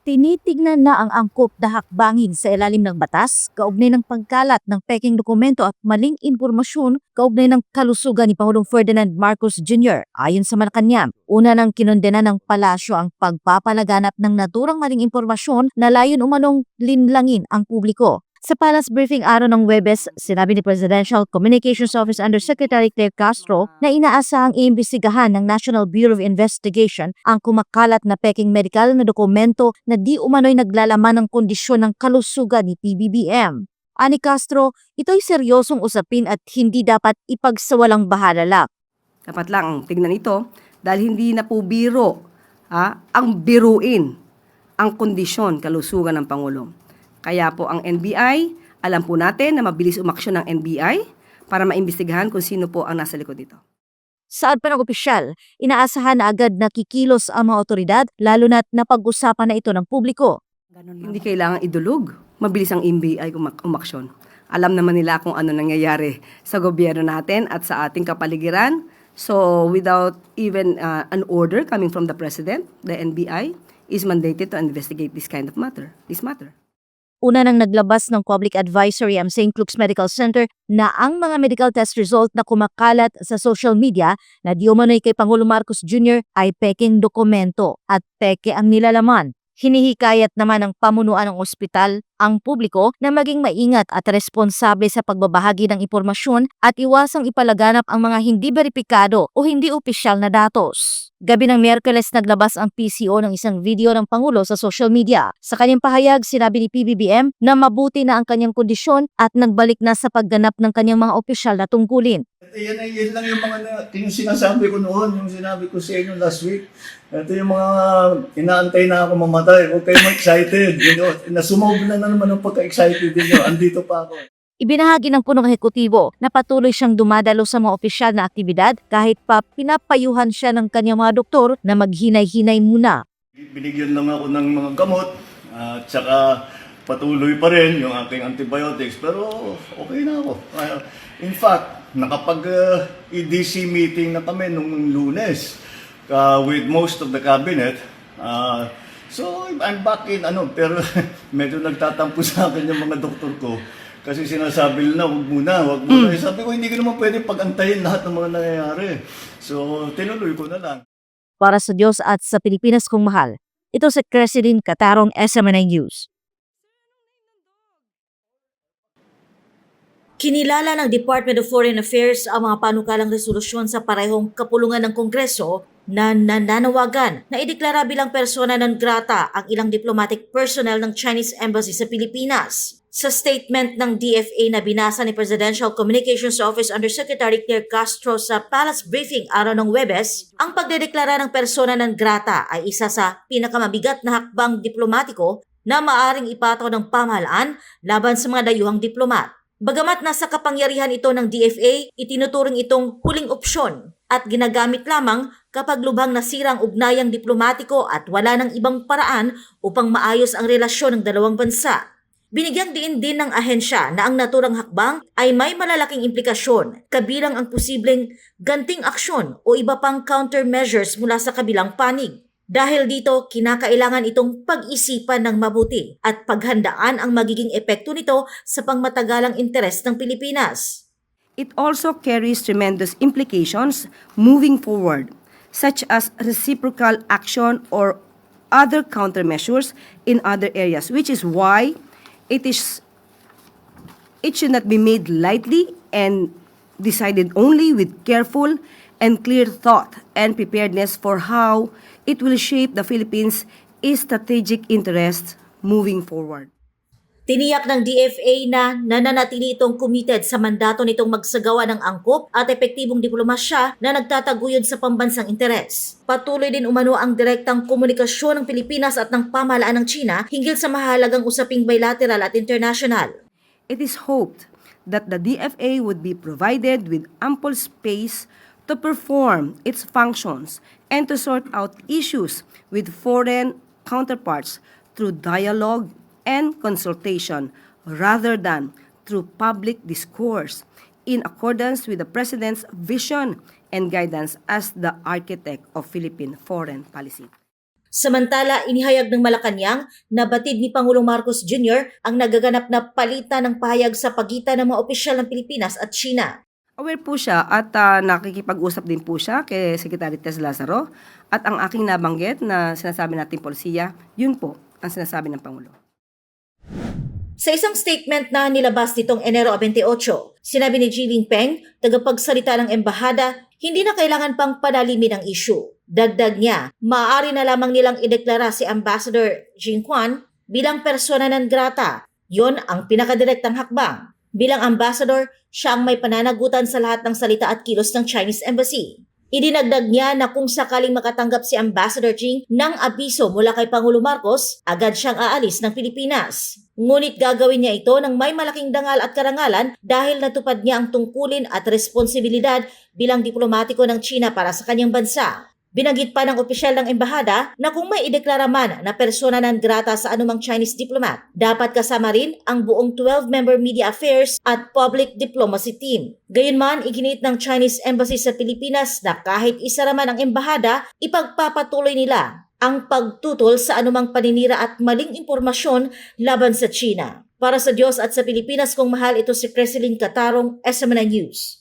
Tinitignan na ang angkop na hakbangin sa ilalim ng batas, kaugnay ng pagkalat ng peking dokumento at maling impormasyon kaugnay ng kalusugan ni Pangulong Ferdinand Marcos Jr. Ayon sa Malacanang, una nang kinondena ng palasyo ang pagpapalaganap ng naturang maling impormasyon na layon umanong linlangin ang publiko. Sa Palace Briefing araw ng Huwebes, sinabi ni Presidential Communications Office Undersecretary Claire Castro na inaasahang iimbestigahan ng National Bureau of Investigation ang kumakalat na peking medical na dokumento na di umano'y naglalaman ng kondisyon ng kalusugan ni PBBM. Ani Castro, ito'y seryosong usapin at hindi dapat ipagsawalang bahala. Dapat lang tingnan ito dahil hindi na po biro ang biruin ang kondisyon kalusugan ng Pangulo. Kaya po ang NBI, alam po natin na mabilis umaksyon ng NBI para maimbestigahan kung sino po ang nasa likod nito. Saad pa ng opisyal, inaasahan na agad na kikilos ang mga otoridad lalo na't napag-usapan na ito ng publiko. Hindi kailangan idulog, mabilis ang NBI umaksyon. Alam naman nila kung ano nangyayari sa gobyerno natin at sa ating kapaligiran. So without even an order coming from the President, the NBI is mandated to investigate this matter. Una nang naglabas ng public advisory ang St. Luke's Medical Center na ang mga medical test result na kumakalat sa social media na di umano'y kay Pangulo Marcos Jr. ay peking dokumento at peke ang nilalaman. Hinihikayat naman ng pamunuan ng ospital ang publiko na maging maingat at responsable sa pagbabahagi ng impormasyon at iwasang ipalaganap ang mga hindi beripikado o hindi opisyal na datos. Gabi ng Miyerkules naglabas ang PCO ng isang video ng Pangulo sa social media. Sa kanyang pahayag, sinabi ni PBBM na mabuti na ang kanyang kondisyon at nagbalik na sa pagganap ng kanyang mga opisyal na tungkulin. Yan lang yung yung sinasabi ko noon, yung sinabi ko sa inyo last week. Ito yung mga inaantay na ako mamatay. Huwag kayong excited. Nasumog na naman ang pagka-excited niyo. Andito pa ako. Ibinahagi ng punong ehekutibo na patuloy siyang dumadalo sa mga opisyal na aktibidad kahit pa pinapayuhan siya ng kanyang mga doktor na maghinay-hinay muna. Binigyan lang ako ng mga gamot at saka patuloy pa rin yung aking antibiotics pero okay na ako. In fact, nakapag-EDC meeting na kami nung Lunes with most of the cabinet. So I'm back in pero medyo nagtatampo sa akin yung mga doktor ko. Kasi sinasabi nila, wag muna. Sabi ko, hindi ko naman pwede pagantayin lahat ng mga nangyayari. So, tinuloy ko na lang. Para sa Diyos at sa Pilipinas kong mahal, ito si Cresidine Catarong, SMNI News. Kinilala ng Department of Foreign Affairs ang mga panukalang resolusyon sa parehong kapulungan ng Kongreso na nananawagan na ideklara bilang persona non grata ang ilang diplomatic personnel ng Chinese Embassy sa Pilipinas. Sa statement ng DFA na binasa ni Presidential Communications Office Undersecretary Claire Castro sa Palace Briefing araw ng Huwebes, ang pagdedeklara ng persona non grata ay isa sa pinakamabigat na hakbang diplomatiko na maaring ipataw ng pamahalaan laban sa mga dayuhang diplomat. Bagamat nasa kapangyarihan ito ng DFA, itinuturing itong huling opsyon at ginagamit lamang kapag lubhang nasira ang ugnayang diplomatiko at wala ng ibang paraan upang maayos ang relasyon ng dalawang bansa. Binigyang diin din ng ahensya na ang naturang hakbang ay may malalaking implikasyon, kabilang ang posibleng ganting aksyon o iba pang countermeasures mula sa kabilang panig. Dahil dito, kinakailangan itong pag-isipan ng mabuti at paghandaan ang magiging epekto nito sa pangmatagalang interes ng Pilipinas. It also carries tremendous implications moving forward, such as reciprocal action or other countermeasures in other areas, which is why it should not be made lightly and decided only with careful and clear thought and preparedness for how it will shape the Philippines' strategic interests moving forward. Tiniyak ng DFA na nananatili itong committed sa mandato nitong magsagawa ng angkop at epektibong diplomasya na nagtataguyod sa pambansang interes. Patuloy din umano ang direktang komunikasyon ng Pilipinas at ng pamahalaan ng China hinggil sa mahalagang usaping bilateral at international. It is hoped that the DFA would be provided with ample space to perform its functions and to sort out issues with foreign counterparts through dialogue and consultation rather than through public discourse in accordance with the President's vision and guidance as the architect of Philippine foreign policy. Samantala, inihayag ng Malacanang na batid ni Pangulong Marcos Jr. ang nagaganap na palitan ng pahayag sa pagitan ng mga opisyal ng Pilipinas at China. Aware po siya at nakikipag-usap din po siya kay Secretary Tess Lazaro at ang aking nabanggit na sinasabi nating polisiya, yun po ang sinasabi ng Pangulo. Sa isang statement na nilabas nitong Enero 28, sinabi ni Xi Jinping, tagapagsalita ng embahada, hindi na kailangan pang padalimin ang issue. Dagdag niya, maaari na lamang nilang ideklara si Ambassador Jing Quan bilang persona non grata. Yon ang pinakadirektang hakbang. Bilang ambassador, siya ang may pananagutan sa lahat ng salita at kilos ng Chinese Embassy. Idinagdag niya na kung sakaling makatanggap si Ambassador Jing ng abiso mula kay Pangulo Marcos, agad siyang aalis ng Pilipinas. Ngunit gagawin niya ito ng may malaking dangal at karangalan dahil natupad niya ang tungkulin at responsibilidad bilang diplomatiko ng China para sa kanyang bansa. Binanggit pa ng opisyal ng embahada na kung may ideklara man na persona non grata sa anumang Chinese diplomat, dapat kasama rin ang buong 12-member Media Affairs at Public Diplomacy Team. Gayunman, iginit ng Chinese Embassy sa Pilipinas na kahit isa raman ang embahada, ipagpapatuloy nila ang pagtutol sa anumang paninira at maling impormasyon laban sa China. Para sa Diyos at sa Pilipinas, kung mahal, ito si Creseline Catarong, SMNI News.